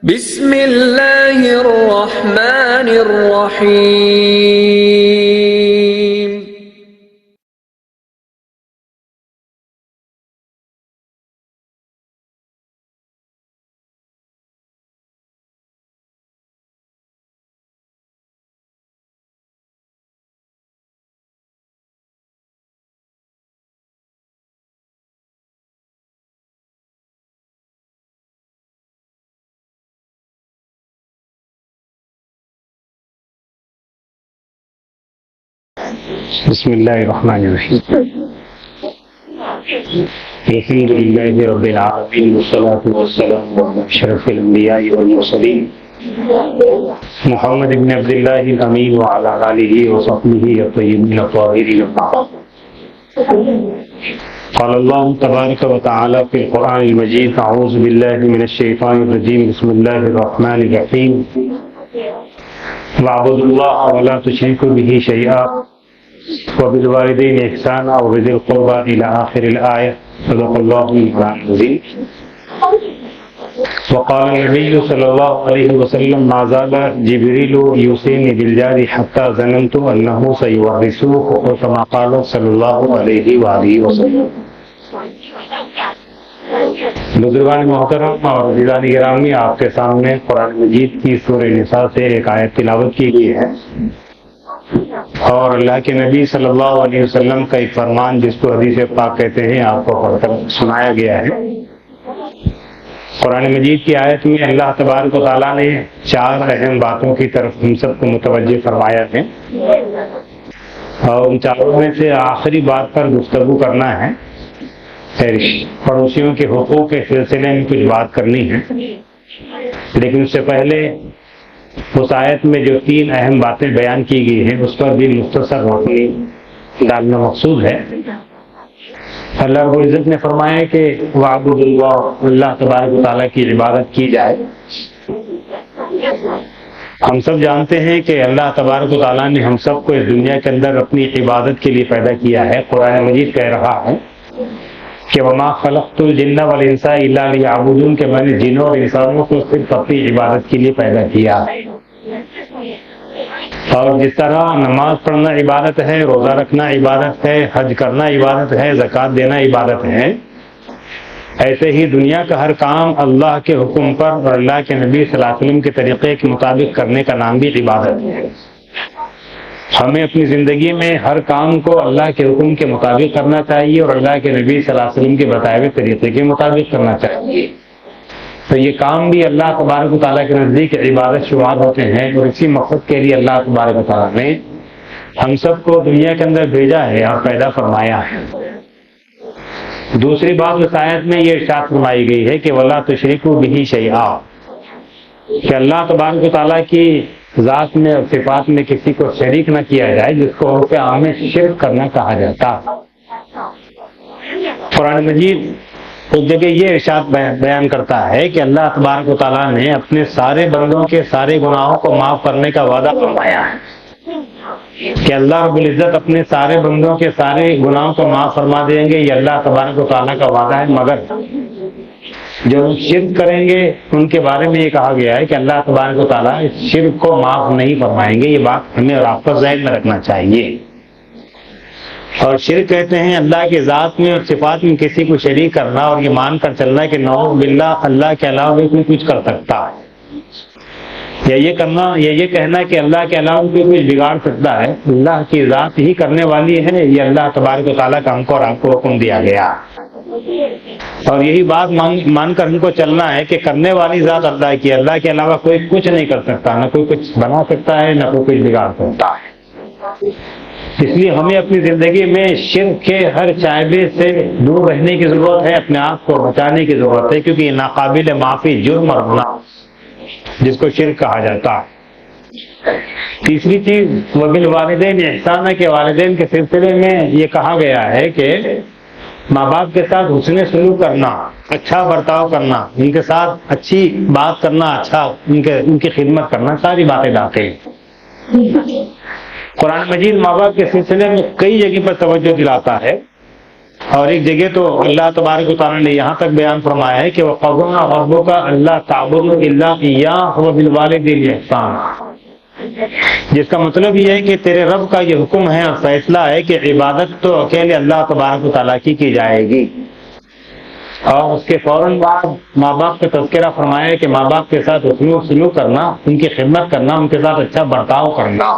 بسم اللہ الرحمن الرحیم۔ بسم اللہ الرحمن الرحیم۔ الحمد للہ رب العالمین والصلاة والسلام علی اشرف الانبیاء والمرسلین محمد بن عبد اللہ الامین وعلی آلہ وصحبہ الطیبین الطاہرین۔ قال اللہ تبارک وتعالی فی القرآن المجید اعوذ باللہ من الشیطان الرجیم بسم اللہ الرحمن الرحیم وَاعْبُدُوا اللَّهَ وَلَا تُشْرِكُوا بِهِ شَيْئًا وبالوالدین احسانا وبذی القربى الى آخر الآیہ صدق اللہ العظیم۔ وقال النبی صلی اللہ علیہ وسلم ما زال جبریل یوصینی بالجار حتی ظننت انہ سیورثوہ کما قال صلی اللہ علیہ وآلہ وسلم۔ بزرگان محترم اور عزیزان گرامی، آپ کے سامنے قرآن مجید کی سورہ نساء سے ایک آیت تلاوت کی گئی ہے، اور اللہ کے نبی صلی اللہ علیہ وسلم کا ایک فرمان جس کو حدیث پاک کہتے ہیں آپ کو پڑھ کر سنایا گیا ہے۔ قرآن مجید کی آیت میں اللہ تبارک و تعالیٰ نے چار اہم باتوں کی طرف ہم سب کو متوجہ فرمایا ہے، اور ان چاروں میں سے آخری بات پر گفتگو کرنا ہے۔ پڑوسیوں کے حقوق کے سلسلے میں کچھ بات کرنی ہے، لیکن اس سے پہلے اس آیت میں جو تین اہم باتیں بیان کی گئی ہیں اس پر بھی مختصر روشنی ڈالنا مقصود ہے۔ اللہ رب العزت نے فرمایا کہ وَاعْبُدُوا اللَّهَ، اللہ تبارک و تعالیٰ کی عبادت کی جائے۔ ہم سب جانتے ہیں کہ اللہ تبارک و تعالیٰ نے ہم سب کو اس دنیا کے اندر اپنی عبادت کے لیے پیدا کیا ہے۔ قرآن مجید کہہ رہا ہے کہ وَمَا خَلَقْتُ الْجِنَّ وَالْإِنسَ إِلَّا لِيَعْبُدُونِ، کہ میں نے جنوں اور انسانوں کو صرف اپنی عبادت کے لیے پیدا کیا۔ اور جس طرح نماز پڑھنا عبادت ہے، روزہ رکھنا عبادت ہے، حج کرنا عبادت ہے، زکوٰۃ دینا عبادت ہے، ایسے ہی دنیا کا ہر کام اللہ کے حکم پر اور اللہ کے نبی صلی اللہ علیہ وسلم کے طریقے کے مطابق کرنے کا نام بھی عبادت ہے۔ ہمیں اپنی زندگی میں ہر کام کو اللہ کے حکم کے مطابق کرنا چاہیے اور اللہ کے نبی صلی اللہ علیہ وسلم کے بتائے ہوئے طریقے کے مطابق کرنا چاہیے۔ تو یہ کام بھی اللہ تبارک و تعالیٰ کے نزدیک عبادت شمار ہوتے ہیں، اور اسی مقصد کے لیے اللہ تبارک و تعالیٰ نے ہم سب کو دنیا کے اندر بھیجا ہے اور پیدا فرمایا ہے۔ دوسری بات اس آیت میں یہ ارشاد فرمائی گئی ہے کہ وَلَا تُشْرِكُوا بِهِ شَيْئًا، کہ اللہ تبارک و تعالیٰ کی ذات میں اور صفات میں کسی کو شریک نہ کیا جائے، جس کو عرف عام میں شرک کرنا کہا جاتا۔ قرآن مجید اس جگہ یہ ارشاد بیان کرتا ہے کہ اللہ تبارک و تعالیٰ نے اپنے سارے بندوں کے سارے گناہوں کو معاف کرنے کا وعدہ فرمایا ہے، کہ اللہ رب العزت اپنے سارے بندوں کے سارے گناہوں کو معاف فرما دیں گے۔ یہ اللہ تبارک و تعالیٰ کا وعدہ ہے، مگر جو شرک کریں گے ان کے بارے میں یہ کہا گیا ہے کہ اللہ تبارک و تعالیٰ اس شرک کو معاف نہیں فرمائیں گے۔ یہ بات ہمیں اور آپ کو ذہن میں رکھنا چاہیے۔ اور شرک کہتے ہیں اللہ کی ذات میں اور صفات میں کسی کو شریک کرنا، اور یہ مان کر چلنا کہ نعوذ باللہ اللہ کے علاوہ کوئی کچھ کر سکتا ہے، یا یہ کہنا کہ اللہ کے علاوہ کوئی کچھ بگاڑ سکتا ہے۔ اللہ کی ذات ہی کرنے والی ہے، یہ اللہ تبارک و تعالیٰ کا ہم کو اور آپ کو حکم دیا گیا، اور یہی بات مان کر ہم کو چلنا ہے کہ کرنے والی ذات اللہ کی، اللہ کے علاوہ کوئی کچھ نہیں کر سکتا، نہ کوئی کچھ بنا سکتا ہے، نہ کوئی کچھ بگاڑ سکتا ہے۔ اس لیے ہمیں اپنی زندگی میں شرک کے ہر شائبے سے دور رہنے کی ضرورت ہے، اپنے آپ کو بچانے کی ضرورت ہے، کیونکہ یہ ناقابل معافی جرم اور گناہ جس کو شرک کہا جاتا ہے۔ تیسری چیز وبالوالدین احسانا، کے والدین کے سلسلے میں یہ کہا گیا ہے کہ ماں باپ کے ساتھ حسن سلوک کرنا، اچھا برتاؤ کرنا، ان کے ساتھ اچھی بات کرنا، اچھا ان کی خدمت کرنا، ساری باتیں لاتے ہیں۔ قرآن مجید ماں باپ کے سلسلے میں کئی جگہ پر توجہ دلاتا ہے، اور ایک جگہ تو اللہ تبارک و تعالیٰ نے یہاں تک بیان فرمایا ہے کہ وَقَضَىٰ رَبُّكَ أَلَّا تَعْبُدُوا إِلَّا إِيَّاهُ وَبِالْوَالِدَيْنِ إِحْسَانًا، جس کا مطلب یہ ہے کہ تیرے رب کا یہ حکم ہے اور فیصلہ ہے کہ عبادت تو اکیلے اللہ تبارک و تعالیٰ کی جائے گی، اور اس کے فوراً بعد ماں باپ کا تذکرہ فرمایا ہے کہ ماں باپ کے ساتھ سلوک کرنا، ان کی خدمت کرنا، ان کے ساتھ اچھا برتاؤ کرنا۔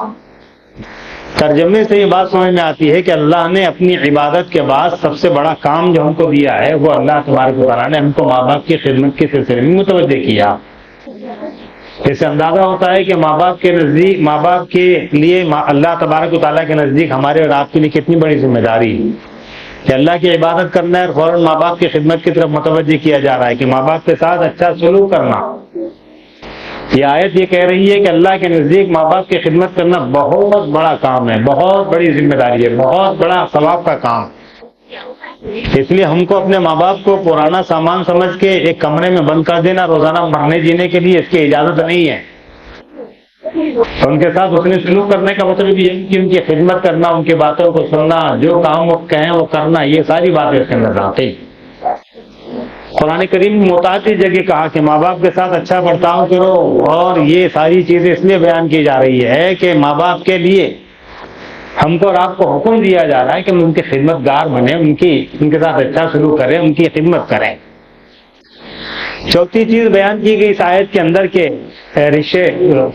ترجمے سے یہ بات سمجھ میں آتی ہے کہ اللہ نے اپنی عبادت کے بعد سب سے بڑا کام جو ہم کو دیا ہے وہ اللہ تبارک و تعالیٰ نے ہم کو ماں باپ کی خدمت کے سلسلے میں متوجہ کیا۔ اس سے اندازہ ہوتا ہے کہ ماں باپ کے نزدیک، ماں باپ کے لیے اللہ تبارک و تعالیٰ کے نزدیک ہمارے اور آپ کے لیے کتنی بڑی ذمہ داری ہے کہ اللہ کی عبادت کرنا ہے اور فوراً ماں باپ کی خدمت کی طرف متوجہ کیا جا رہا ہے کہ ماں باپ کے ساتھ اچھا سلوک کرنا۔ یہ آیت یہ کہہ رہی ہے کہ اللہ کے نزدیک ماں باپ کی خدمت کرنا بہت بڑا کام ہے، بہت بڑی ذمہ داری ہے، بہت بڑا ثواب کا کام۔ اس لیے ہم کو اپنے ماں باپ کو پرانا سامان سمجھ کے ایک کمرے میں بند کر دینا روزانہ مرنے جینے کے لیے، اس کی اجازت نہیں ہے۔ ان کے ساتھ حسن سلوک کرنے کا مطلب یہ ہے کہ ان کی خدمت کرنا، ان کی باتوں کو سننا، جو کام وہ کہیں وہ کرنا، یہ ساری باتیں اس کے اندر آتی۔ قرآن کریم میں متعدد جگہ کہا کہ ماں باپ کے ساتھ اچھا برتاؤ کرو، اور یہ ساری چیزیں اس لیے بیان کی جا رہی ہے کہ ماں باپ کے لیے ہم کو اور آپ کو حکم دیا جا رہا ہے کہ ہم ان کے خدمت گار بنیں، ان کے ساتھ اچھا سلوک کریں، ان کی خدمت کریں۔ چوتھی چیز بیان کی گئی اس آیت کے اندر کہ رشتے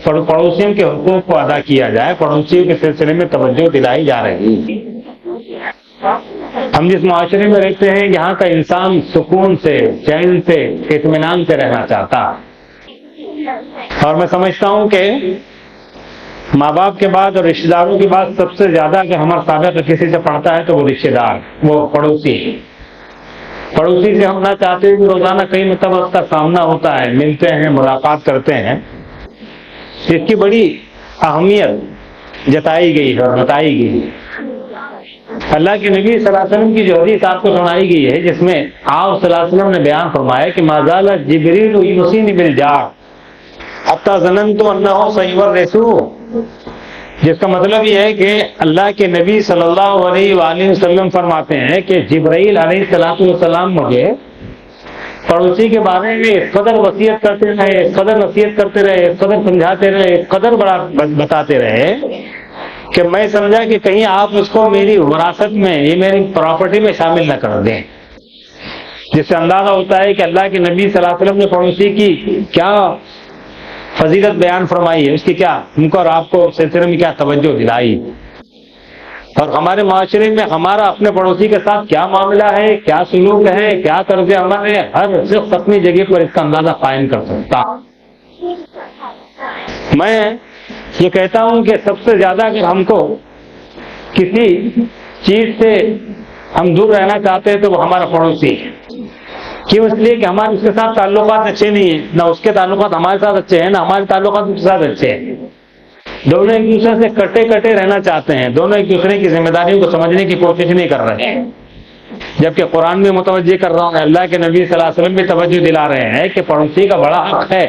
پڑوسیوں کے حقوق کو ادا کیا جائے، پڑوسیوں کے سلسلے میں توجہ دلائی جا رہی ہے۔ ہم جس معاشرے میں رہتے ہیں یہاں کا انسان سکون سے، چین سے، اطمینان سے رہنا چاہتا، اور میں سمجھتا ہوں کہ ماں باپ کے بعد اور رشتے داروں کے بعد سب سے زیادہ اگر ہمارا تعلق کسی سے پڑتا ہے تو وہ رشتے دار، وہ پڑوسی سے ہم نہ چاہتے کہ روزانہ کئی مرتبہ اس کا سامنا ہوتا ہے، ملتے ہیں، ملاقات کرتے ہیں۔ اس کی بڑی اہمیت جتائی گئی ہے اور بتائی گئی ہے۔ اللہ کے نبی صلی اللہ علیہ وسلم کی جو حدیث آپ کو سنائی گئی ہے، جس میں آپ صلی اللہ علیہ وسلم نے بیان فرمایا کہ ما زال جبریل یوصینی بالجار حتی ظننت انہ سیورثہ، جس کا مطلب یہ ہے کہ اللہ کے نبی صلی اللہ علیہ وآلہ وسلم فرماتے ہیں کہ جبرائیل علیہ السلام مجھے پڑوسی کے بارے میں اس قدر وصیت کرتے رہے، اس قدر نصیحت کرتے رہے، اس قدر سمجھاتے رہے، اس قدر بڑا بتاتے رہے کہ میں سمجھا کہ کہیں آپ اس کو میری وراثت میں، یہ میری پراپرٹی میں شامل نہ کر دیں، جس سے اندازہ ہوتا ہے کہ اللہ کے نبی صلی اللہ علیہ وسلم نے پڑوسی کی کیا فضیلت بیان فرمائی ہے، اس کی کیا ہم کو اور آپ کو سلسلے میں کیا توجہ دلائی، اور ہمارے معاشرے میں ہمارا اپنے پڑوسی کے ساتھ کیا معاملہ ہے، کیا سلوک ہے، کیا طرز عمل ہے، ہر شخص اپنی جگہ پر اس کا اندازہ قائم کر سکتا۔ میں یہ کہتا ہوں کہ سب سے زیادہ اگر ہم کو کسی چیز سے ہم دور رہنا چاہتے ہیں تو وہ ہمارا پڑوسی ہے۔ کیوں؟ اس لیے کہ ہمارے اس کے ساتھ تعلقات اچھے نہیں ہیں، نہ اس کے تعلقات ہمارے ساتھ اچھے ہیں، نہ ہمارے تعلقات اس کے ساتھ اچھے ہیں۔ دونوں ایک دوسرے سے کٹے رہنا چاہتے ہیں، دونوں ایک دوسرے کی ذمہ داریوں کو سمجھنے کی کوشش نہیں کر رہے ہیں، جبکہ قرآن میں متوجہ کر رہا ہوں، اللہ کے نبی صلی اللہ علیہ وسلم بھی توجہ دلا رہے ہیں کہ پڑوسی کا بڑا حق ہے۔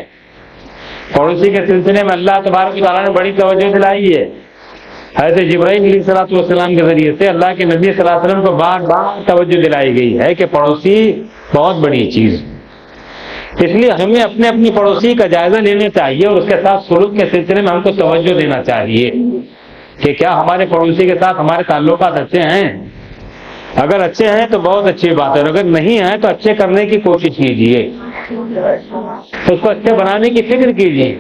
پڑوسی کے سلسلے میں اللہ تبارک و تعالیٰ نے بڑی توجہ دلائی ہے۔ حضرت جبرائیل علیہ السلام کے ذریعے سے اللہ کے نبی صلی اللہ علیہ وسلم کو بار بار توجہ دلائی گئی ہے کہ پڑوسی بہت بڑی چیز، اس لیے ہمیں اپنی پڑوسی کا جائزہ لینا چاہیے، اور اس کے ساتھ سلوک کے سلسلے میں ہم کو توجہ دینا چاہیے کہ کیا ہمارے پڑوسی کے ساتھ ہمارے تعلقات اچھے ہیں۔ اگر اچھے ہیں تو بہت اچھی بات ہے، اور اگر نہیں ہیں تو اچھے کرنے کی کوشش کیجیے، اس کو اچھے بنانے کی فکر کیجیے،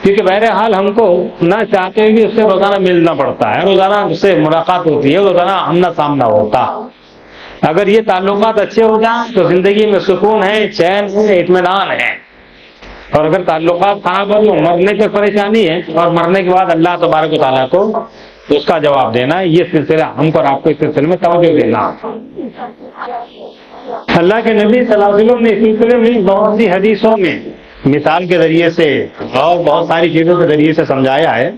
کیونکہ بہرحال ہم کو نہ چاہتے ہوئے اس سے روزانہ ملنا پڑتا ہے، روزانہ اس سے ملاقات ہوتی ہے، روزانہ آمنا سامنا ہوتا۔ اگر یہ تعلقات اچھے ہو جائیں تو زندگی میں سکون ہے، چین ہے، اطمینان ہے، اور اگر تعلقات خراب ہو تو مرنے کی پریشانی ہے، اور مرنے کے بعد اللہ تبارک و تعالیٰ کو اس کا جواب دینا ہے۔ یہ سلسلہ ہم کو اور آپ کو اس سلسلے میں توجہ دینا۔ اللہ کے نبی صلی اللہ علیہ وسلم نے اس سلسلے میں بہت سی حدیثوں میں مثال کے ذریعے سے اور بہت ساری چیزوں کے ذریعے سے سمجھایا ہے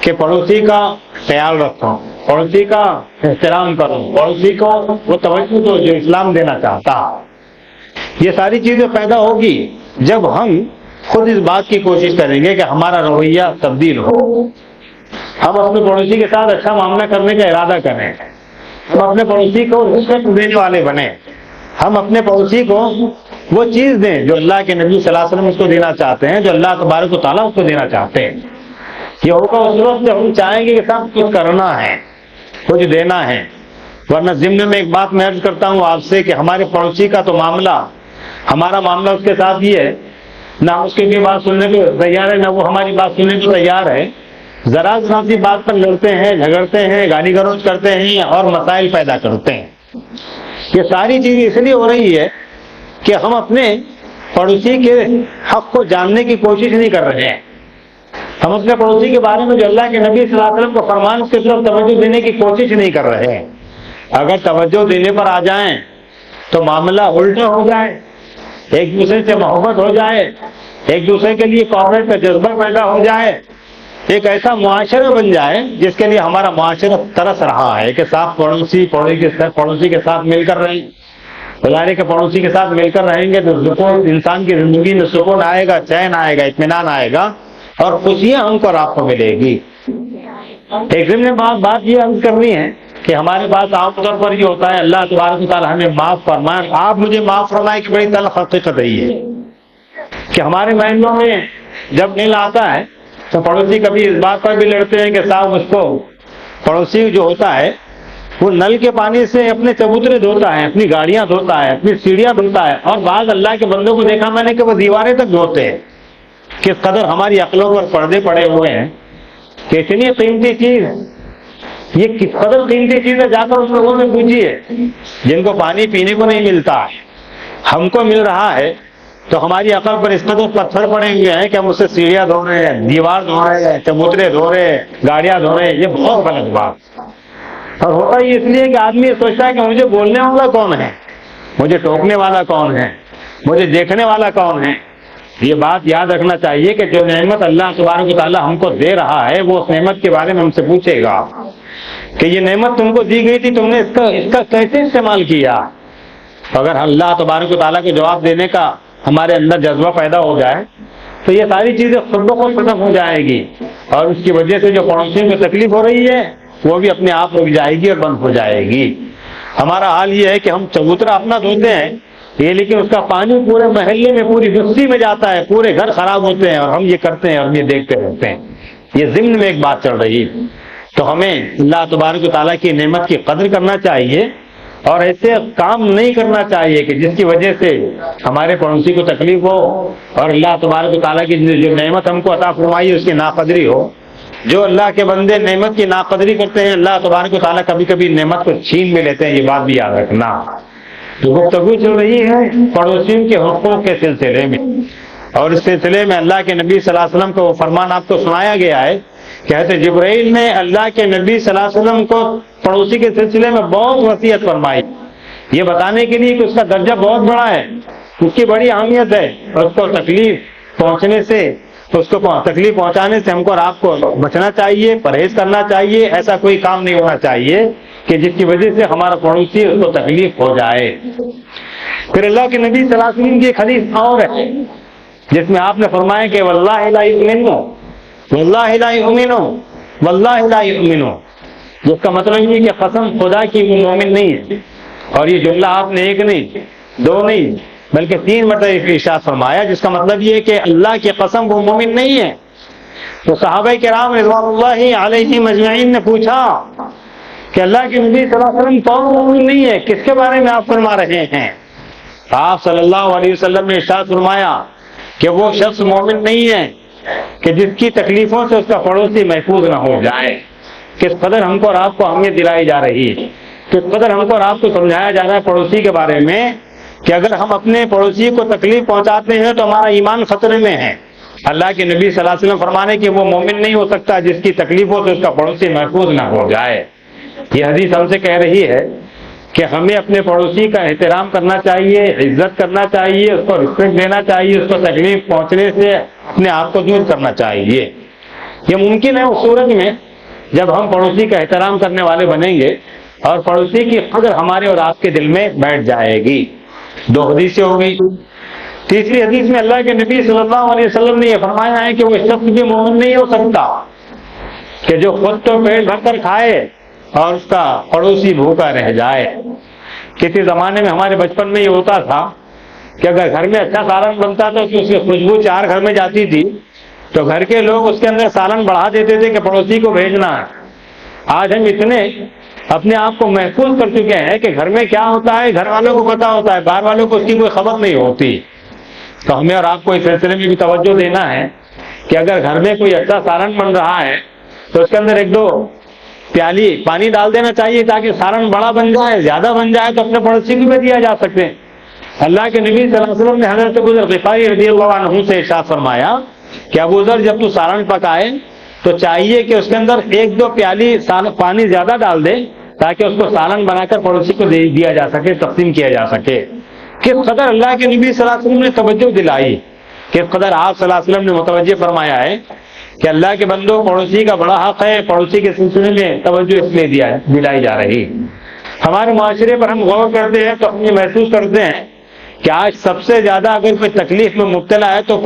کہ پڑوسی کا خیال رکھو، پڑوسی کا احترام کرو، پڑوسی کو وہ توجہ دو جو اسلام دینا چاہتا۔ یہ ساری چیزیں پیدا ہوگی جب ہم خود اس بات کی کوشش کریں گے کہ ہمارا رویہ تبدیل ہو، ہم اپنے پڑوسی کے ساتھ اچھا معاملہ کرنے کا ارادہ کریں، ہم اپنے پڑوسی کو رسپیکٹ دینے والے بنے، ہم اپنے پڑوسی کو وہ چیز دیں جو اللہ کے نبی صلی اللہ علیہ وسلم اس کو دینا چاہتے ہیں، جو اللہ تبارک و تعالیٰ اس کو دینا چاہتے ہیں۔ یہ ہوگا اس وقت جب ہم چاہیں گے کہ سب کچھ کرنا ہے، کچھ دینا ہے۔ ورنہ ضمن میں ایک بات میں عرض کرتا ہوں آپ سے کہ ہمارے پڑوسی کا تو معاملہ، ہمارا معاملہ اس کے ساتھ یہ ہے، نہ اس کی بات سننے کو تیار ہے، نہ وہ ہماری بات سننے کو تیار ہے۔ ذرا ذرا سی بات پر لڑتے ہیں، جھگڑتے ہیں، گالی گلوچ کرتے ہیں اور مسائل پیدا کرتے ہیں۔ یہ ساری چیزیں اس لیے ہو رہی ہے کہ ہم اپنے پڑوسی کے حق کو جاننے کی کوشش نہیں کر رہے ہیں، ہم اپنے پڑوسی کے بارے میں جو اللہ کے نبی صلی اللہ علیہ وسلم کو فرمان اس کی طرف توجہ دینے کی کوشش نہیں کر رہے ہیں۔ اگر توجہ دینے پر آ جائیں تو معاملہ الٹا ہو جائے، ایک دوسرے سے محبت ہو جائے، ایک دوسرے کے لیے کوآپریٹ کا جذبہ پیدا ہو جائے، ایک ایسا معاشرہ بن جائے جس کے لیے ہمارا معاشرہ ترس رہا ہے کہ صاحب پڑوسی کے ساتھ مل کر رہیں، بظاہر کے پڑوسی کے ساتھ مل کر رہیں گے تو سکون، انسان کی زندگی میں سکون آئے گا، چین آئے گا، اطمینان آئے گا اور خوشیاں ہم کو اور آپ کو ملے گی۔ ایک ضمن بات یہ عرض کرنی ہے کہ ہمارے پاس عام طور پر یہ ہوتا ہے، اللہ تبارک و تعالیٰ ہمیں معاف فرمائے، آپ مجھے معاف فرمائے کہ بڑی تلخ حقیقت رہی ہے کہ ہمارے محلوں میں جب نل آتا ہے تو پڑوسی کبھی اس بات پر بھی لڑتے ہیں کہ صاحب اس کو، پڑوسی جو ہوتا ہے وہ نل کے پانی سے اپنے چبوترے دھوتا ہے، اپنی گاڑیاں دھوتا ہے، اپنی سیڑھیاں دھوتا ہے، اور بعض اللہ کے بندوں کو دیکھا میں نے کہ وہ دیواریں تک دھوتے ہیں۔ کس قدر ہماری عقلوں پر پردے پڑے ہوئے ہیں کہ اتنی قیمتی چیز، یہ کس قدر قیمتی چیز ہے، جا کر اس لوگوں سے پوچھیے جن کو پانی پینے کو نہیں ملتا ہے، ہم کو مل رہا ہے تو ہماری عقل پر اس قدر پتھر پڑے ہوئے ہیں کہ ہم اس سے سیڑھیاں دھو رہے ہیں، دیوار دھو رہے ہیں، چبوترے دھو رہے ہیں، گاڑیاں دھو رہے ہیں۔ یہ بہت غلط بات، اور ہوتا یہ اس لیے کہ آدمی یہ سوچتا ہے کہ مجھے بولنے والا کون ہے، مجھے ٹوکنے والا کون ہے، مجھے دیکھنے والا کون ہے۔ یہ بات یاد رکھنا چاہیے کہ جو نعمت اللہ تبارک و تعالیٰ ہم کو دے رہا ہے وہ اس نعمت کے بارے میں ہم سے پوچھے گا کہ یہ نعمت تم کو دی گئی تھی، تم نے اس کا کیسے استعمال کیا۔ اگر اللہ تبارک و تعالیٰ کے جواب دینے کا ہمارے اندر جذبہ پیدا ہو جائے تو یہ ساری چیزیں خود بخود ختم ہو جائے گی، اور اس کی وجہ سے جو پڑوسیوں کو تکلیف ہو رہی ہے وہ بھی اپنے آپ رک جائے گی اور بند ہو جائے گی۔ ہمارا حال یہ ہے کہ ہم چبوترا اپنا دھوتے ہیں یہ، لیکن اس کا پانی پورے محلے میں، پوری بستی میں جاتا ہے، پورے گھر خراب ہوتے ہیں، اور ہم یہ کرتے ہیں اور یہ دیکھتے رہتے ہیں۔ یہ ضمن میں ایک بات چل رہی ہے، تو ہمیں اللہ تبارک و تعالیٰ کی نعمت کی قدر کرنا چاہیے اور ایسے کام نہیں کرنا چاہیے کہ جس کی وجہ سے ہمارے پڑوسی کو تکلیف ہو اور اللہ تبارک و تعالیٰ کی جو نعمت ہم کو عطا فرمائی اس کی ناقدری ہو۔ جو اللہ کے بندے نعمت کی ناقدری کرتے ہیں، اللہ تبارک و تعالیٰ کبھی کبھی نعمت کو چھین بھی لیتے ہیں، یہ بات بھی یاد رکھنا۔ تو گفتگو چل رہی ہے پڑوسیوں کے حقوق کے سلسلے میں، اور اس سلسلے میں اللہ کے نبی صلی اللہ علیہ وسلم کو وہ فرمان آپ کو سنایا گیا ہے کہ حضرت جبرائیل نے اللہ کے نبی صلی اللہ علیہ وسلم کو پڑوسی کے سلسلے میں بہت وصیت فرمائی، یہ بتانے کے لیے کہ اس کا درجہ بہت بڑا ہے، اس کی بڑی اہمیت ہے، اور اس کو تکلیف پہنچنے سے، اس کو تکلیف پہنچانے سے ہم کو اور آپ کو بچنا چاہیے، پرہیز کرنا چاہیے۔ ایسا کوئی کام نہیں ہونا چاہیے کہ جس کی وجہ سے ہمارا پڑوسی اس کو تکلیف ہو جائے۔ پھر اللہ کے نبی صلی اللہ علیہ وسلم کی ایک حدیث اور ہے جس میں آپ نے فرمایا کہ واللہ لا یؤمنو، واللہ لا یؤمنو، واللہ لا یؤمنو، جس کا مطلب یہ کہ قسم خدا کی وہ مومن نہیں ہے۔ اور یہ جملہ آپ نے ایک نہیں، دو نہیں، بلکہ 3 مرتبہ ارشاد فرمایا، جس کا مطلب یہ ہے کہ اللہ کی قسم وہ مومن نہیں ہے۔ تو صحابہ کرام رضوان اللہ علیہم اجمعین نے پوچھا کہ اللہ کے نبی صلی اللہ علیہ وسلم کون مومن نہیں ہے، کس کے بارے میں آپ فرما رہے ہیں؟ آپ صلی اللہ علیہ وسلم نے ارشاد فرمایا کہ وہ شخص مومن نہیں ہے کہ جس کی تکلیفوں سے اس کا پڑوسی محفوظ نہ ہو جائے۔ کس قدر ہم کو اور آپ کو اہمیت دلائی جا رہی ہے، کس قدر ہم کو اور آپ کو سمجھایا جا رہا ہے پڑوسی کے بارے میں کہ اگر ہم اپنے پڑوسی کو تکلیف پہنچاتے ہیں تو ہمارا ایمان خطرے میں ہے۔ اللہ کے نبی صلی اللہ علیہ وسلم فرمانے کہ وہ مومن نہیں ہو سکتا جس کی تکلیفوں سے اس کا پڑوسی محفوظ نہ ہو جائے۔ یہ حدیث ہم سے کہہ رہی ہے کہ ہمیں اپنے پڑوسی کا احترام کرنا چاہیے، عزت کرنا چاہیے، اس کو رسپیکٹ دینا چاہیے، اس کو تکلیف پہنچنے سے اپنے آپ کو دور کرنا چاہیے۔ یہ ممکن ہے اس صورت میں جب ہم پڑوسی کا احترام کرنے والے بنیں گے اور پڑوسی کی قدر ہمارے اور آپ کے دل میں بیٹھ جائے گی۔ 2 حدیثیں ہو گئی۔ تیسری حدیث میں اللہ کے نبی صلی اللہ علیہ وسلم نے یہ فرمایا ہے کہ وہ شخص بھی مومن نہیں ہو سکتا کہ جو خود تو پیٹ بھر کر کھائے اور اس کا پڑوسی بھوکا رہ جائے۔ کسی زمانے میں ہمارے بچپن میں یہ ہوتا تھا کہ اگر گھر میں اچھا سالن بنتا تھا تو اس کی خوشبو 4 گھر میں جاتی تھی تو گھر کے لوگ اس کے اندر سالن بڑھا دیتے تھے کہ پڑوسی کو بھیجنا ہے۔ آج ہم اتنے اپنے آپ کو محفوظ کر چکے ہیں کہ گھر میں کیا ہوتا ہے گھر والوں کو پتا ہوتا ہے، باہر والوں کو اس کی کوئی خبر نہیں ہوتی۔ تو ہمیں اور آپ کو اس سلسلے میں بھی توجہ دینا ہے کہ اگر گھر میں کوئی اچھا سالن بن رہا ہے تو اس کے اندر 1-2 پیالی پانی ڈال دینا چاہیے تاکہ سالن بڑا بن جائے، زیادہ بن جائے تو اپنے پڑوسی کو بھی دیا جا سکتے۔ اللہ کے نبی صلی اللہ علیہ وسلم نے حضرت ابو ذر غفاری رضی اللہ عنہ سے ارشاد فرمایا کہ ابو ذر جب تو سالن پکائے تو چاہیے کہ اس کے اندر 1-2 پیالی پانی زیادہ ڈال دے تاکہ اس کو سالن بنا کر پڑوسی کو دیا جا سکے، تقسیم کیا جا سکے۔ کس قدر اللہ کے نبی صلی اللہ علیہ وسلم نے توجہ دلائی، کس قدر آپ صلی اللہ علیہ وسلم نے متوجہ فرمایا ہے کہ اللہ کے بندوں پڑوسی کا بڑا حق ہے، پڑوسی کے سلسلے میں توجہ اس لیے دلائی جا رہی۔ ہمارے معاشرے پر ہم غور کرتے ہیں تو ہم یہ محسوس کرتے ہیں کہ آج سب سے زیادہ اگر کوئی تکلیف میں مبتلا ہے تو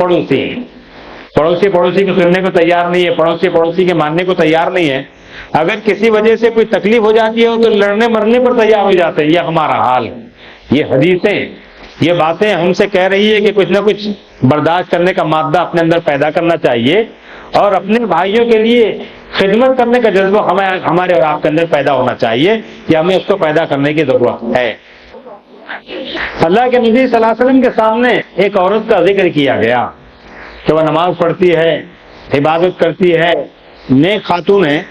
پڑوسی کو سننے کو تیار نہیں ہے، پڑوسی کے ماننے کو تیار نہیں ہے۔ اگر کسی وجہ سے کوئی تکلیف ہو جاتی ہے تو لڑنے مرنے پر تیار ہو جاتے ہیں۔ یہ ہمارا حال ہے۔ یہ حدیثیں، یہ باتیں ہم سے کہہ رہی ہے کہ کچھ نہ کچھ برداشت کرنے کا مادہ اپنے اندر پیدا کرنا چاہیے اور اپنے بھائیوں کے لیے خدمت کرنے کا جذبہ ہمارے اور آپ کے اندر پیدا ہونا چاہیے، کہ ہمیں اس کو پیدا کرنے کی ضرورت ہے۔ اللہ کے نبی صلی اللہ علیہ وسلم کے سامنے ایک عورت کا ذکر کیا گیا کہ وہ نماز پڑھتی ہے، عبادت کرتی ہے، نیک خاتون ہے،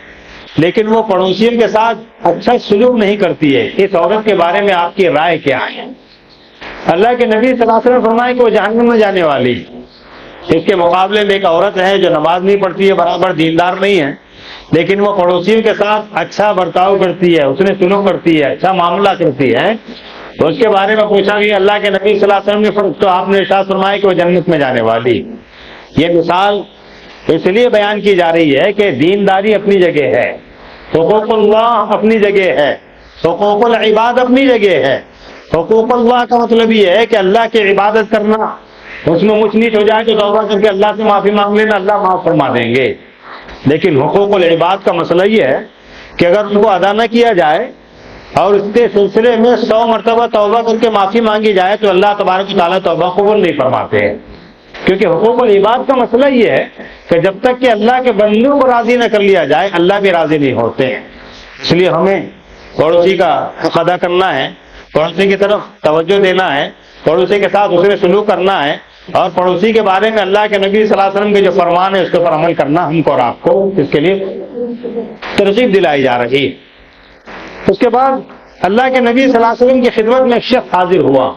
لیکن وہ پڑوسیوں کے ساتھ اچھا سلوک نہیں کرتی ہے۔ اس عورت کے بارے میں آپ کی رائے کیا ہے؟ اللہ کے نبی صلی اللہ علیہ وسلم فرمائے کہ وہ جہنم میں جانے والی۔ اس کے مقابلے میں ایک عورت ہے جو نماز نہیں پڑھتی ہے، برابر دیندار نہیں ہے، لیکن وہ پڑوسیوں کے ساتھ اچھا برتاؤ کرتی ہے، اس نے سلوک کرتی ہے، اچھا معاملہ کرتی ہے، تو اس کے بارے میں پوچھا گیا اللہ کے نبی صلی اللہ علیہ وسلم نے، تو آپ نے ارشاد فرمایا کہ وہ جنت میں جانے والی۔ یہ مثال اس لیے بیان کی جا رہی ہے کہ دینداری اپنی جگہ ہے، حقوق اللہ اپنی جگہ ہے، حقوق العباد اپنی جگہ ہے۔ حقوق اللہ کا مطلب یہ ہے کہ اللہ کی عبادت کرنا، اس میں اونچ نیچ ہو جائے تو توبہ کر کے اللہ سے معافی مانگ لینا، اللہ معاف فرما دیں گے۔ لیکن حقوق العباد کا مسئلہ یہ ہے کہ اگر ان کو ادا نہ کیا جائے اور اس کے سلسلے میں 100 مرتبہ توبہ کر کے معافی مانگی جائے تو اللہ تبارک و تعالیٰ توبہ قبول نہیں فرماتے ہیں۔ کیونکہ حقوق العباد کا مسئلہ یہ ہے کہ جب تک کہ اللہ کے بندوں کو راضی نہ کر لیا جائے اللہ بھی راضی نہیں ہوتے ہیں۔ اس لیے ہمیں پڑوسی کا حق ادا کرنا ہے، پڑوسی کی طرف توجہ دینا ہے، پڑوسی کے ساتھ حسن سلوک کرنا ہے، اور پڑوسی کے بارے میں اللہ کے نبی صلی اللہ علیہ وسلم کے جو فرمان ہے اس کے اوپر عمل کرنا ہم کو اور آپ کو اس کے لیے ترغیب دلائی جا رہی ہے۔ اس کے بعد اللہ کے نبی صلی اللہ علیہ وسلم کی خدمت میں ایک شخص حاضر ہوا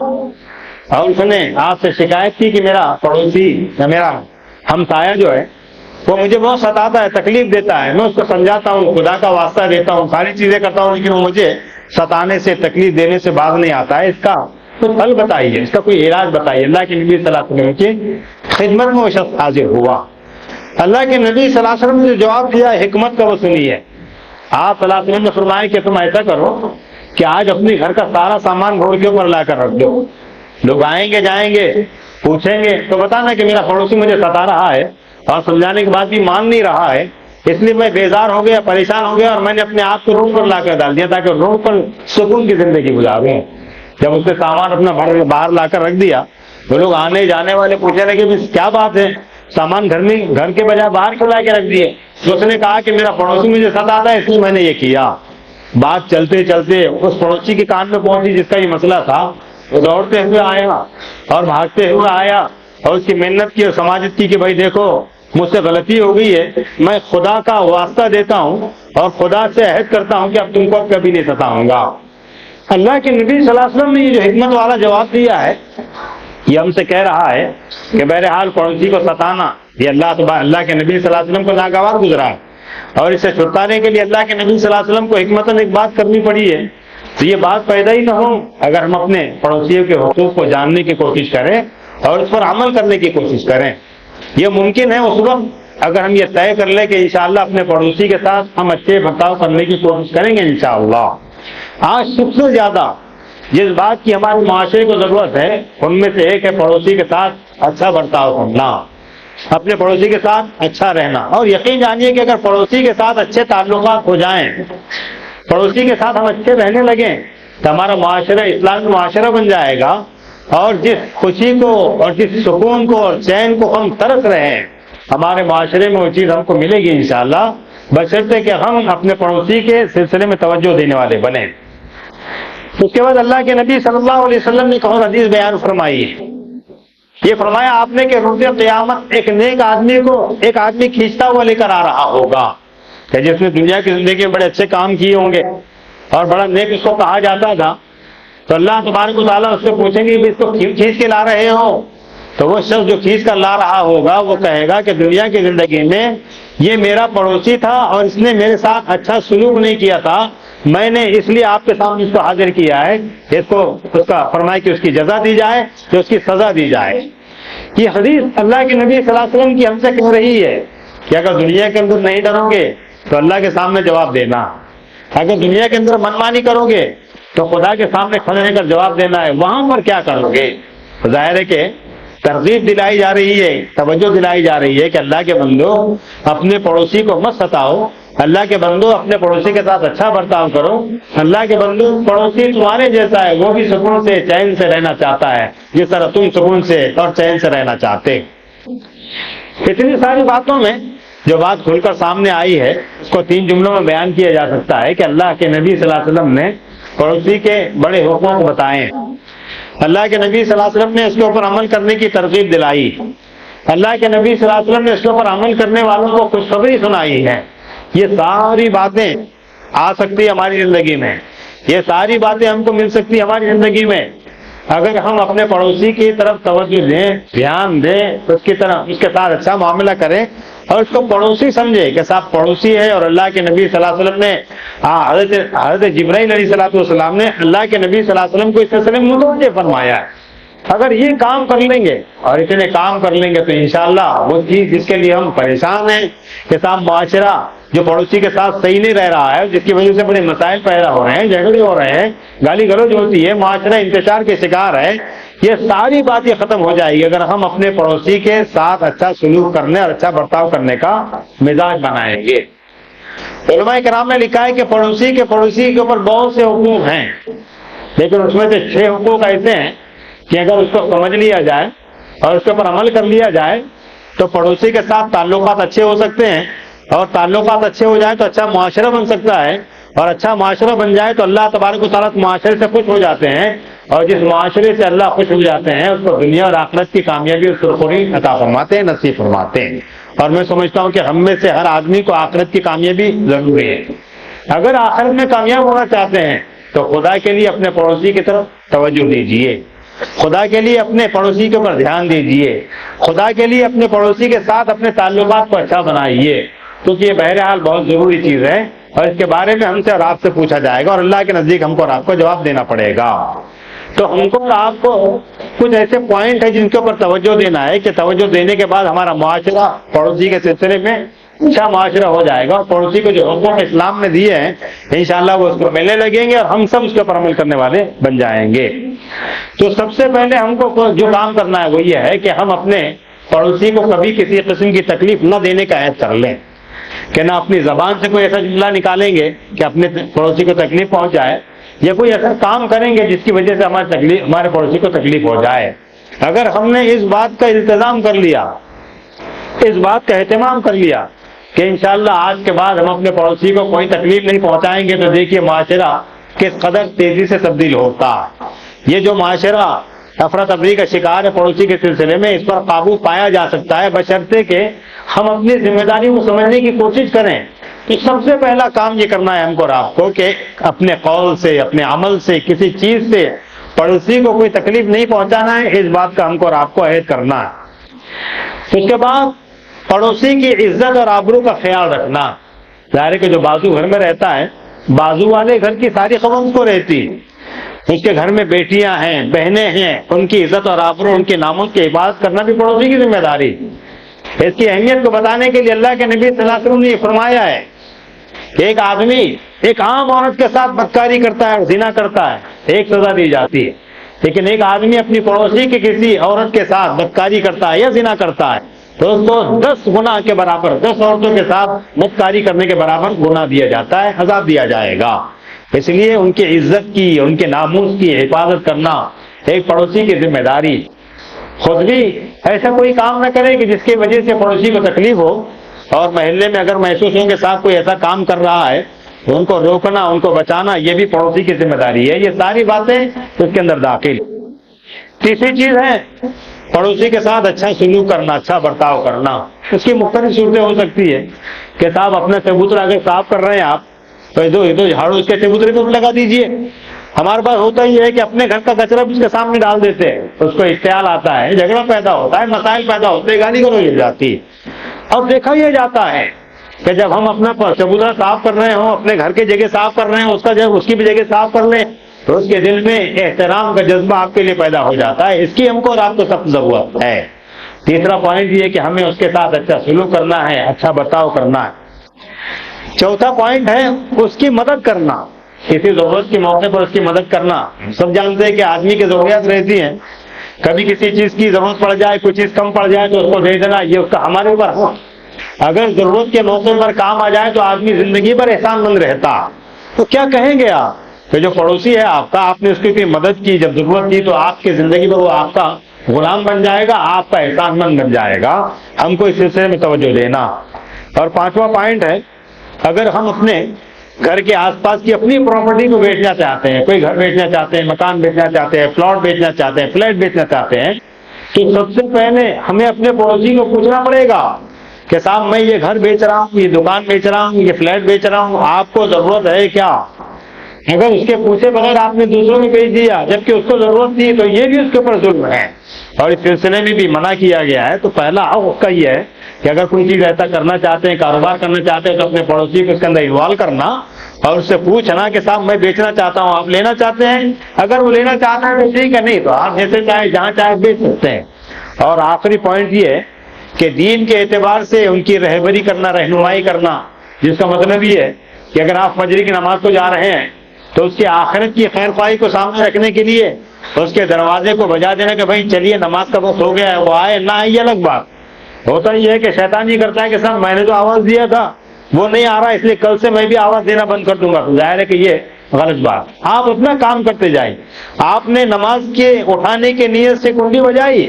اور اس نے آپ سے شکایت کی کہ میرا پڑوسی یا میرا ہمسایہ جو ہے وہ مجھے بہت ستاتا ہے، تکلیف دیتا ہے، میں اس کو سمجھاتا ہوں، خدا کا واسطہ دیتا ہوں، ساری چیزیں کرتا ہوں، لیکن وہ مجھے ستانے سے، تکلیف دینے سے باز نہیں آتا ہے۔ اس کا کچھ حل بتائیے، اس کا کوئی علاج بتائیے۔ اللہ کے نبی صلی اللہ علیہ وسلم کی خدمت میں وہ شخص حاضر ہوا۔ اللہ کے نبی صلی اللہ علیہ وسلم نے جو جواب دیا حکمت کا وہ سنیے۔ آپ صلی اللہ علیہ وسلم نے فرمایا کہ تم ایسا کرو کہ آج اپنے گھر کا سارا سامان گھوڑ کے اوپر لا کر رکھ دو، لوگ آئیں گے جائیں گے پوچھیں گے تو بتانا کہ میرا پڑوسی مجھے ستا رہا ہے اور سمجھانے کے بعد بھی مان نہیں رہا ہے، اس لیے میں بیزار ہو گیا، پریشان ہو گیا اور میں نے اپنے آپ کو روڈ پر لا کر ڈال دیا تاکہ روڈ پر سکون کی زندگی گزاروں۔ جب اس نے سامان اپنا باہر لا کر رکھ دیا وہ لوگ آنے جانے والے پوچھنے لگے کیا بات ہے، سامان گھر کے بجائے باہر کیوں لا کے رکھ دیے؟ تو اس نے کہا کہ میرا پڑوسی مجھے ستاتا ہے اس لیے میں نے یہ کیا۔ بات چلتے چلتے اس پڑوسی کے کان میں پہنچی جس کا یہ مسئلہ تھا، وہ دوڑتے ہوئے آیا اور بھاگتے ہوئے آیا اور اس کی محنت کی اور سماجت کی کہ بھائی دیکھو مجھ سے غلطی ہو گئی ہے، میں خدا کا واسطہ دیتا ہوں اور خدا سے عہد کرتا ہوں کہ اب تم کو کبھی نہیں ستاؤں گا۔ اللہ کے نبی صلی اللہ علیہ وسلم نے یہ جو حکمت والا جواب دیا ہے یہ ہم سے کہہ رہا ہے کہ بہرحال پڑوسی کو ستانا یہ اللہ کے نبی صلی اللہ علیہ وسلم کو ناگوار گزرا ہے، اور اسے چھٹانے کے لیے اللہ کے نبی صلی اللہ علیہ وسلم کو حکمتاً ایک بات کرنی پڑی ہے۔ تو یہ بات پیدا ہی نہ ہو اگر ہم اپنے پڑوسیوں کے حقوق کو جاننے کی کوشش کریں اور اس پر عمل کرنے کی کوشش کریں۔ یہ ممکن ہے اس وقت اگر ہم یہ طے کر لیں کہ انشاءاللہ اپنے پڑوسی کے ساتھ ہم اچھے برتاؤ کرنے کی کوشش کریں گے انشاءاللہ۔ آج سب سے زیادہ جس بات کی ہمارے معاشرے کو ضرورت ہے ان میں سے ایک ہے پڑوسی کے ساتھ اچھا برتاؤ کرنا، اپنے پڑوسی کے ساتھ اچھا رہنا۔ اور یقین جانیے کہ اگر پڑوسی کے ساتھ اچھے تعلقات ہو جائیں پڑوسی کے ساتھ ہم اچھے رہنے لگیں تو ہمارا معاشرہ اسلامی معاشرہ بن جائے گا، اور جس خوشی کو اور جس سکون کو اور چین کو ہم ترس رہے ہیں ہمارے معاشرے میں وہ چیز ہم کو ملے گی انشاءاللہ، بشرطے کہ ہم اپنے پڑوسی کے سلسلے میں توجہ دینے والے بنیں۔ اس کے بعد اللہ کے نبی صلی اللہ علیہ وسلم نے ایک اور حدیث بیان فرمائی ہے۔ یہ فرمایا آپ نے کہ روز قیامت ایک نیک آدمی کو ایک آدمی کھینچتا ہوا لے کر آ رہا ہوگا، کہ جس نے دنیا کی زندگی میں بڑے اچھے کام کیے ہوں گے اور بڑا نیک اس کو کہا جاتا تھا، تو اللہ تبارک و تعالیٰ اس سے پوچھیں گے اس کو کھینچ کے لا رہے ہو؟ تو وہ شخص جو کھینچ کر لا رہا ہوگا وہ کہے گا کہ دنیا کی زندگی میں یہ میرا پڑوسی تھا اور اس نے میرے ساتھ اچھا سلوک نہیں کیا تھا، میں نے اس لیے آپ کے سامنے اس کو حاضر کیا ہے، اس کو اس کا فرمائے کہ اس کی جزا دی جائے، کہ اس کی سزا دی جائے۔ یہ حدیث اللہ کے نبی صلی اللہ علیہ وسلم کی ہم سے کہہ رہی ہے کہ اگر دنیا کے اندر نہیں ڈرو گے تو اللہ کے سامنے جواب دینا، اگر دنیا کے اندر منمانی کرو گے تو خدا کے سامنے کھڑے رہ کر جواب دینا ہے، وہاں پر کیا کرو گے؟ ظاہر ہے کہ ترغیب دلائی جا رہی ہے، توجہ دلائی جا رہی ہے کہ اللہ کے بندو اپنے پڑوسی کو مت ستاؤ، اللہ کے بندو اپنے پڑوسی کے ساتھ اچھا برتاؤ کرو، اللہ کے بندو پڑوسی تمہارے جیسا ہے، وہ بھی سکون سے چین سے رہنا چاہتا ہے جس طرح تم سکون سے اور چین سے رہنا چاہتے۔ اتنی ساری باتوں میں جو بات کھل کر سامنے آئی ہے اس کو 3 جملوں میں بیان کیا جا سکتا ہے کہ اللہ کے نبی صلی اللہ علیہ وسلم نے پڑوسی کے بڑے حقوق بتائے، اللہ کے نبی صلی اللہ علیہ وسلم نے اس کے اوپر عمل کرنے کی ترغیب دلائی، اللہ کے نبی صلی اللہ علیہ وسلم نے اس کے اوپر عمل کرنے والوں کو خوشخبری سنائی ہے۔ یہ ساری باتیں آ سکتی ہے ہماری زندگی میں، یہ ساری باتیں ہم کو مل سکتی ہے ہماری زندگی میں اگر ہم اپنے پڑوسی کی طرف توجہ دیں، دھیان دیں، اس کی طرف اس کے ساتھ اچھا معاملہ کریں اور اس کو پڑوسی سمجھے کہ صاحب پڑوسی ہے۔ اور اللہ کے نبی صلی اللہ علیہ وسلم نے حضرت جبرائیل علیہ السلام نے اللہ کے نبی صلی اللہ علیہ وسلم کو اس سلسلے میں متوجہ فرمایا ہے۔ اگر یہ کام کر لیں گے اور اتنے کام کر لیں گے تو انشاءاللہ وہ چیز جس کے لیے ہم پریشان ہیں کہ صاحب معاشرہ جو پڑوسی کے ساتھ صحیح نہیں رہ رہا ہے، جس کی وجہ سے بڑے مسائل پیدا ہو رہے ہیں، جھگڑے ہو رہے ہیں، گالی گلوچ ہوتی ہے، معاشرہ انتشار کے شکار ہے، یہ ساری باتیں ختم ہو جائے گی اگر ہم اپنے پڑوسی کے ساتھ اچھا سلوک کرنے اور اچھا برتاؤ کرنے کا مزاج بنائیں گے۔ علماء کرام نے لکھا ہے کہ پڑوسی کے اوپر بہت سے حقوق ہیں، لیکن اس میں سے 6 حقوق ایسے ہیں کہ اگر اس کو سمجھ لیا جائے اور اس کے اوپر عمل کر لیا جائے تو پڑوسی کے ساتھ تعلقات اچھے ہو سکتے ہیں، اور تعلقات اچھے ہو جائیں تو اچھا معاشرہ بن سکتا ہے، اور اچھا معاشرہ بن جائے تو اللہ تبارک و تعالیٰ معاشرے سے خوش ہو جاتے ہیں، اور جس معاشرے سے اللہ خوش ہو جاتے ہیں اس کو دنیا اور آخرت کی کامیابی اور سرخوری عطا فرماتے ہیں، نصیب فرماتے ہیں۔ اور میں سمجھتا ہوں کہ ہم میں سے ہر آدمی کو آخرت کی کامیابی ضروری ہے۔ اگر آخرت میں کامیاب ہونا چاہتے ہیں تو خدا کے لیے اپنے پڑوسی کی طرف توجہ دیجیے، خدا کے لیے اپنے پڑوسی کے اوپر دھیان دیجیے، خدا کے لیے اپنے پڑوسی کے ساتھ اپنے تعلقات کو اچھا بنائیے، کیونکہ یہ بہرحال بہت ضروری چیز ہے اور اس کے بارے میں ہم سے اور آپ سے پوچھا جائے گا اور اللہ کے نزدیک ہم کو اور آپ کو جواب دینا پڑے گا۔ تو ہم کو اور آپ کو کچھ ایسے پوائنٹ ہیں جن کے اوپر توجہ دینا ہے کہ توجہ دینے کے بعد ہمارا معاشرہ پڑوسی کے سلسلے میں اچھا معاشرہ ہو جائے گا، اور پڑوسی کو جو حقوق اسلام نے دیے ہیں انشاءاللہ وہ اس کو ملنے لگیں گے اور ہم سب اس کے اوپر عمل کرنے والے بن جائیں گے۔ تو سب سے پہلے ہم کو جو کام کرنا ہے وہ یہ ہے کہ ہم اپنے پڑوسی کو کبھی کسی قسم کی تکلیف نہ دینے کا عہد کر لیں، کہ نہ اپنی زبان سے کوئی ایسا جملہ نکالیں گے کہ اپنے پڑوسی کو تکلیف پہنچائے، یا کوئی ایسا کام کریں گے جس کی وجہ سے ہمارے پڑوسی کو تکلیف ہو جائے۔ اگر ہم نے اس بات کا التزام کر لیا، اس بات کا اہتمام کر لیا کہ انشاءاللہ آج کے بعد ہم اپنے پڑوسی کو کوئی تکلیف نہیں پہنچائیں گے، تو دیکھیے معاشرہ کس قدر تیزی سے تبدیل ہوتا ہے۔ یہ جو معاشرہ افراتفری کا شکار ہے پڑوسی کے سلسلے میں، اس پر قابو پایا جا سکتا ہے بشرطے کہ ہم اپنی ذمہ داری کو سمجھنے کی کوشش کریں۔ تو سب سے پہلا کام یہ کرنا ہے ہم کو اور آپ کو کہ اپنے قول سے، اپنے عمل سے، کسی چیز سے پڑوسی کو کوئی تکلیف نہیں پہنچانا ہے، اس بات کا ہم کو اور آپ کو عہد کرنا ہے۔ اس کے بعد پڑوسی کی عزت اور آبرو کا خیال رکھنا۔ ظاہر ہے کہ جو بازو گھر میں رہتا ہے، بازو والے گھر کی ساری خبر اس کو رہتی، اس کے گھر میں بیٹیاں ہیں، بہنیں ہیں، ان کی عزت اور آبرو، ان کے ناموں کی حفاظت کرنا بھی پڑوسی کی ذمہ داری۔ اس کی اہمیت کو بتانے کے لیے اللہ کے نبی صلی اللہ علیہ وسلم نے یہ فرمایا ہے کہ ایک آدمی ایک عام عورت کے ساتھ بدکاری کرتا ہے، زنا کرتا ہے، ایک سزا دی جاتی ہے، لیکن ایک آدمی اپنی پڑوسی کی کسی عورت کے ساتھ بدکاری کرتا ہے یا زنا کرتا ہے تو اس کو 10 گناہ کے برابر، 10 عورتوں کے ساتھ بدکاری کرنے کے برابر گناہ دیا جاتا ہے، عذاب دیا جائے گا۔ اس لیے ان کی عزت کی، ان کے ناموس کی حفاظت کرنا ایک پڑوسی کی ذمہ داری۔ خود بھی ایسا کوئی کام نہ کرے کہ جس کی وجہ سے پڑوسی کو تکلیف ہو، اور محلے میں اگر محسوس ہوں کہ صاحب کوئی ایسا کام کر رہا ہے تو ان کو روکنا، ان کو بچانا، یہ بھی پڑوسی کی ذمہ داری ہے۔ یہ ساری باتیں اس کے اندر داخل۔ تیسری چیز ہے پڑوسی کے ساتھ اچھا سلوک کرنا، اچھا برتاؤ کرنا۔ اس کی مختلف صورتیں ہو سکتی ہے کہ صاحب اپنا چبوترا اگر صاف کر رہے ہیں آپ تو ادھر جھاڑو اس کے چبوترے کو لگا دیجئے۔ ہمارے پاس ہوتا ہی ہے کہ اپنے گھر کا کچرا بھی اس کے سامنے ڈال دیتے ہیں، اس کو اشتعال آتا ہے، جھگڑا پیدا ہوتا ہے، مسائل پیدا ہوتے ہیں، گالی گلوچ جاتی ہے۔ اور دیکھا یہ جاتا ہے کہ جب ہم اپنا چبوترا صاف کر رہے ہوں، اپنے گھر کی جگہ صاف کر رہے ہیں، اس کا جب اس کی بھی جگہ صاف کر لیں تو اس کے دل میں احترام کا جذبہ آپ کے لیے پیدا ہو جاتا ہے۔ اس کی ہم کو اور آپ کو سخت ضرورت ہے۔ تیسرا پوائنٹ یہ کہ ہمیں اس کے ساتھ اچھا سلوک کرنا ہے، اچھا برتاؤ کرنا ہے۔ چوتھا پوائنٹ ہے اس کی مدد کرنا، کسی ضرورت کے موقع پر اس کی مدد کرنا۔ سب جانتے ہیں کہ آدمی کی ضروریات رہتی ہیں، کبھی کسی چیز کی ضرورت پڑ جائے، کوئی چیز کم پڑ جائے تو اس کو دے دینا، یہ اس کا ہمارے اوپر ہے۔ اگر ضرورت کے موقع پر کام آ جائے تو آدمی زندگی پر احسان مند رہتا۔ تو کیا کہیں گے آپ کہ جو پڑوسی ہے آپ کا، آپ نے اس کی کوئی مدد کی، جب ضرورت کی تو آپ کی زندگی پر وہ آپ کا غلام بن جائے گا، آپ کا احسان مند بن جائے گا۔ ہم کو اس سلسلے میں توجہ دینا۔ اور پانچواں پوائنٹ ہے اگر ہم اپنے گھر کے آس پاس کی اپنی پراپرٹی کو بیچنا چاہتے ہیں، کوئی گھر بیچنا چاہتے ہیں، مکان بیچنا چاہتے ہیں، پلاٹ بیچنا چاہتے ہیں، فلیٹ بیچنا چاہتے ہیں، تو سب سے پہلے ہمیں اپنے پڑوسی کو پوچھنا پڑے گا کہ صاحب میں یہ گھر بیچ رہا ہوں، یہ دکان بیچ رہا ہوں، یہ فلیٹ بیچ رہا ہوں، آپ کو ضرورت ہے کیا؟ اگر اس کے پوچھے بغیر آپ نے دوسروں میں بیچ دیا جبکہ اس کو ضرورت تھی تو یہ بھی اس کے اوپر ظلم ہے، اور اس سلسلے میں بھی منع کیا گیا ہے۔ تو پہلا حق اس کا یہ ہے کہ اگر کوئی چیز ایسا کرنا چاہتے ہیں، کاروبار کرنا چاہتے ہیں، تو اپنے پڑوسی کو اس کے اندر انوالو کرنا اور اس سے پوچھنا کہ صاحب میں بیچنا چاہتا ہوں، آپ لینا چاہتے ہیں؟ اگر وہ لینا چاہتا ہے تو ٹھیک ہے، نہیں تو آپ جیسے چاہے جہاں چاہے بیچ سکتے ہیں۔ اور آخری پوائنٹ یہ ہے کہ دین کے اعتبار سے ان کی رہبری کرنا، رہنمائی کرنا، جس کا مطلب یہ ہے کہ اگر آپ فجر کی نماز کو جا رہے ہیں تو اس کی آخرت کی خیر خواہی کو سامنے رکھنے کے لیے اس کے دروازے کو بجا دینا کہ بھائی چلیے نماز کا وقت ہو گیا ہے، وہ آئے نہ آئے یہ الگ بات۔ ہوتا یہ ہے کہ شیطان یہ کرتا ہے کہ صاحب میں نے تو آواز دیا تھا، وہ نہیں آ رہا، اس لیے کل سے میں بھی آواز دینا بند کر دوں گا۔ تو ظاہر ہے کہ یہ غلط بات۔ آپ اپنا کام کرتے جائیں۔ آپ نے نماز کے اٹھانے کے نیت سے کنڈی بجائی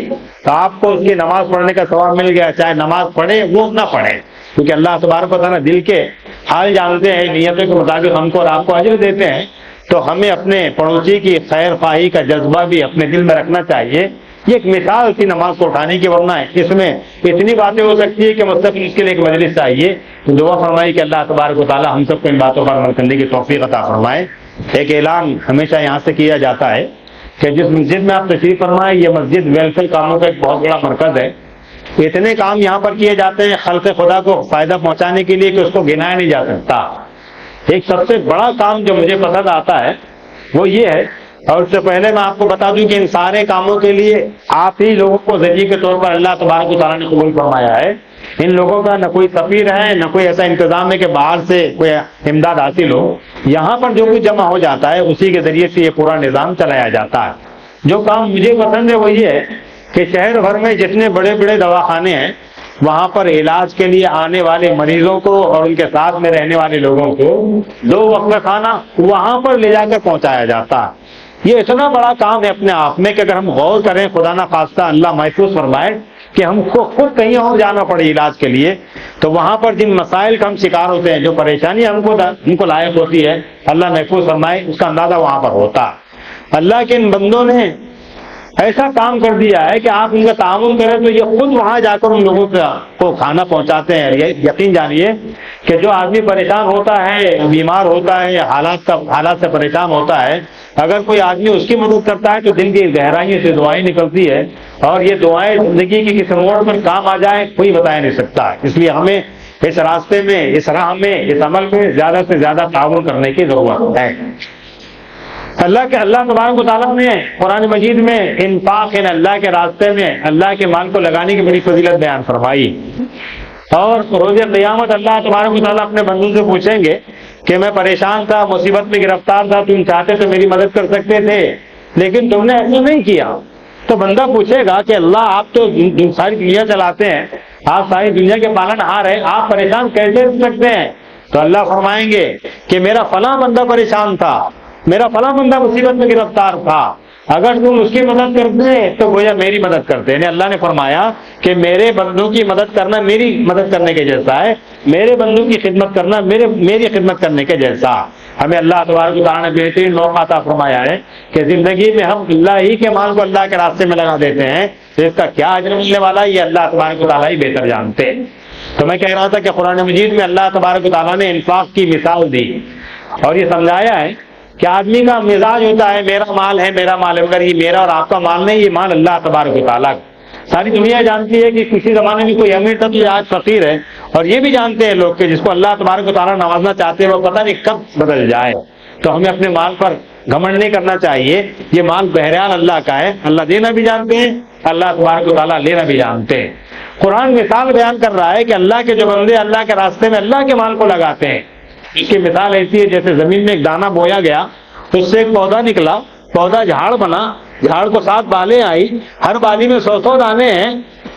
تو آپ کو اس کی نماز پڑھنے کا ثواب مل گیا، چاہے نماز پڑھے وہ نہ پڑھے، کیونکہ اللہ تبارک و تعالیٰ دل کے حال جانتے ہیں، نیتوں کے مطابق ہم کو اور آپ کو اجر دیتے ہیں۔ تو ہمیں اپنے پڑوسی کی خیر خواہی کا جذبہ بھی اپنے دل میں رکھنا چاہیے۔ یہ ایک مثال تھی نماز کو اٹھانے کی، ورنہ اس میں اتنی باتیں ہو سکتی ہے کہ مستقل اس کے لیے ایک مجلس چاہیے۔ تو دعا فرمائی کہ اللہ تبارک و تعالیٰ ہم سب کو ان باتوں پر عمل کرنے کی توفیق عطا فرمائے۔ ایک اعلان ہمیشہ یہاں سے کیا جاتا ہے کہ جس مسجد میں آپ تشریف فرمائیں، یہ مسجد ویلفیئر کاموں کا ایک بہت بڑا مرکز ہے۔ اتنے کام یہاں پر کیے جاتے ہیں خلق خدا کو فائدہ پہنچانے کے لیے کہ اس کو گنایا نہیں جا سکتا۔ ایک سب سے بڑا کام جو مجھے پسند آتا ہے وہ یہ ہے، اور اس سے پہلے میں آپ کو بتا دوں کہ ان سارے کاموں کے لیے آپ ہی لوگوں کو ذریعے کے طور پر اللہ تبارک و تعالیٰ نے قبول فرمایا ہے۔ ان لوگوں کا نہ کوئی سفیر ہے، نہ کوئی ایسا انتظام ہے کہ باہر سے کوئی امداد حاصل ہو۔ یہاں پر جو کچھ جمع ہو جاتا ہے اسی کے ذریعے سے یہ پورا نظام چلایا جاتا ہے۔ جو کام مجھے پسند ہے وہ یہ ہے کہ شہر بھر میں جتنے بڑے بڑے دواخانے ہیں وہاں پر علاج کے لیے آنے والے مریضوں کو اور ان کے ساتھ میں رہنے والے لوگوں کو 2 وقت کا کھانا وہاں پر لے جا کر پہنچایا جاتا ہے۔ یہ اتنا بڑا کام ہے اپنے آپ میں کہ اگر ہم غور کریں، خدا نہ خواستہ اللہ محفوظ فرمائے کہ ہم کو خود کہیں اور جانا پڑے علاج کے لیے، تو وہاں پر جن مسائل کا ہم شکار ہوتے ہیں، جو پریشانی ہم کو لائق ہوتی ہے، اللہ محفوظ فرمائے اس کا اندازہ وہاں پر ہوتا۔ اللہ کے ان بندوں نے ایسا کام کر دیا ہے کہ آپ ان کا تعاون کریں تو یہ خود وہاں جا کر ان لوگوں کو کھانا پہنچاتے ہیں۔ یہ یقین جانیے کہ جو آدمی پریشان ہوتا ہے، بیمار ہوتا ہے، حالات سے پریشان ہوتا ہے، اگر کوئی آدمی اس کی مدد کرتا ہے تو دل کی گہرائیوں سے دعائیں نکلتی ہے، اور یہ دعائیں زندگی کی کسی موڑ پر کام آ جائے کوئی بتا نہیں سکتا۔ اس لیے ہمیں اس راستے میں، اس راہ میں، اس عمل میں زیادہ سے زیادہ تعاون کرنے کی ضرورت ہے۔ اللہ تبارک و تعالیٰ نے قرآن مجید میں انفاق اللہ کے راستے میں اللہ کے مال کو لگانے کی بڑی فضیلت بیان فرمائی، اور روز قیامت اللہ تبارک و تعالیٰ اپنے بندوں سے پوچھیں گے کہ میں پریشان تھا، مصیبت میں گرفتار تھا، تم چاہتے تو میری مدد کر سکتے تھے لیکن تم نے ایسا نہیں کیا۔ تو بندہ پوچھے گا کہ اللہ آپ تو ساری دنیا چلاتے ہیں، آپ ساری دنیا کے پالن ہار ہیں، آپ پریشان کیسے رہ سکتے ہیں؟ تو اللہ فرمائیں گے کہ میرا فلاں بندہ پریشان تھا، میرا فلاں بندہ مصیبت میں گرفتار تھا، اگر تم اس کی مدد کرتے تو گویا میری مدد کرتے. یعنی اللہ نے فرمایا کہ میرے بندوں کی مدد کرنا میری مدد کرنے کے جیسا ہے، میرے بندوں کی خدمت کرنا میری خدمت کرنے کے جیسا. ہمیں اللہ تبارک و تعالیٰ نے بہترین موقع عطا فرمایا ہے کہ زندگی میں ہم اللہ ہی کے مال کو اللہ کے راستے میں لگا دیتے ہیں، تو اس کا کیا اجر ملنے والا ہے یہ اللہ تبارک و تعالیٰ ہی بہتر جانتے ہیں. تو میں کہہ رہا تھا کہ قرآن مجید میں اللہ تبارک و تعالیٰ نے انفاق کی مثال دی اور یہ سمجھایا ہے کہ آدمی کا مزاج ہوتا ہے میرا مال ہے میرا مال ہے، مگر یہ میرا اور آپ کا مال نہیں، یہ مال اللہ تبارک و تعالیٰ کا. ساری دنیا جانتی ہے کہ کسی زمانے میں کوئی امیر تھا تو یہ آج فقیر ہے، اور یہ بھی جانتے ہیں لوگ کہ جس کو اللہ تبارک و تعالیٰ نوازنا چاہتے ہیں وہ پتہ نہیں کب بدل جائے. تو ہمیں اپنے مال پر گھمنڈ نہیں کرنا چاہیے، یہ مال بہرحال اللہ کا ہے، اللہ دینا بھی جانتے ہیں، اللہ تبارک و تعالیٰ لینا بھی جانتے ہیں. قرآن مثال بیان کر رہا ہے کہ اللہ کے جو بندے اللہ کے راستے میں اللہ کے مال کو لگاتے ہیں، اس کی مثال ایسی ہے جیسے زمین میں ایک دانہ بویا گیا، اس سے ایک پودا نکلا، پودا جھاڑ بنا، جھاڑ کو 7 بالیں آئی، ہر بالی میں 100 دانے ہیں.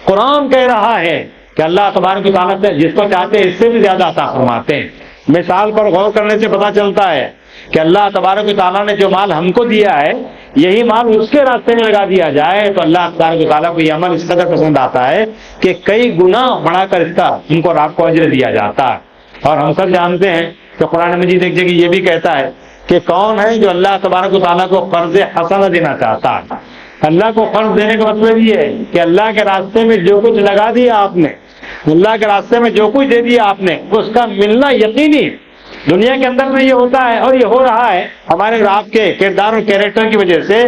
قرآن کہہ رہا ہے کہ اللہ تبارک و تعالیٰ سے جس کو چاہتے ہیں اس سے بھی زیادہ عطا فرماتے ہیں. مثال پر غور کرنے سے پتہ چلتا ہے کہ اللہ تبارک و تعالیٰ نے جو مال ہم کو دیا ہے یہی مال اس کے راستے میں لگا دیا جائے تو اللہ تبارک و تعالیٰ کو یہ عمل اس قدر پسند آتا ہے کہ کئی گنا بڑھا کر اس کا ان کو اور آپ کو اجر دیا جاتا ہے. اور ہم سب جانتے ہیں کہ قرآن مجید ایک جگہ یہ بھی کہتا ہے کہ کون ہے جو اللہ تبارک و تعالیٰ کو قرض حسنہ دینا چاہتا ہے. اللہ کو قرض دینے کا مطلب یہ ہے کہ اللہ کے راستے میں جو کچھ لگا دیا آپ نے، اللہ کے راستے میں جو کچھ دے دیا آپ نے، اس کا ملنا یقینی. دنیا کے اندر میں یہ ہوتا ہے اور یہ ہو رہا ہے ہمارے آپ کے کردار اور کیریکٹر کی وجہ سے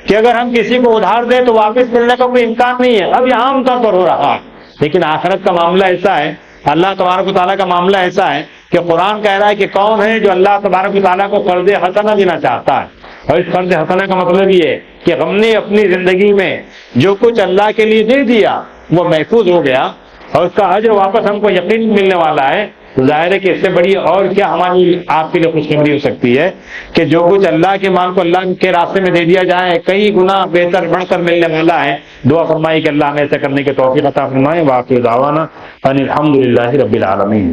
کہ اگر ہم کسی کو ادھار دیں تو واپس ملنے کا کوئی امکان نہیں ہے. اب یہ عام طور پر ہو رہا ہے، لیکن آخرت کا معاملہ ایسا ہے، اللہ تبارک و تعالیٰ کا معاملہ ایسا ہے کہ قرآن کہہ رہا ہے کہ کون ہے جو اللہ تبارک و تعالیٰ کو قرض حسنہ دینا چاہتا ہے. اور اس قرض حسنہ کا مطلب یہ ہے کہ ہم نے اپنی زندگی میں جو کچھ اللہ کے لیے دے دیا وہ محفوظ ہو گیا اور اس کا اجر واپس ہم کو یقین ملنے والا ہے. ظاہر ہے کہ اس سے بڑی اور کیا ہماری آپ کے لیے خوشخبری ہو سکتی ہے کہ جو کچھ اللہ کے مال کو اللہ کے راستے میں دے دیا جائے کئی گنا بہتر بڑھ کر ملنے والا ہے. دعا فرمائی کہ اللہ نے ایسا کرنے کے توفیق عطا فرمائے. واقعی دعوانا ان الحمد للہ رب العالمین.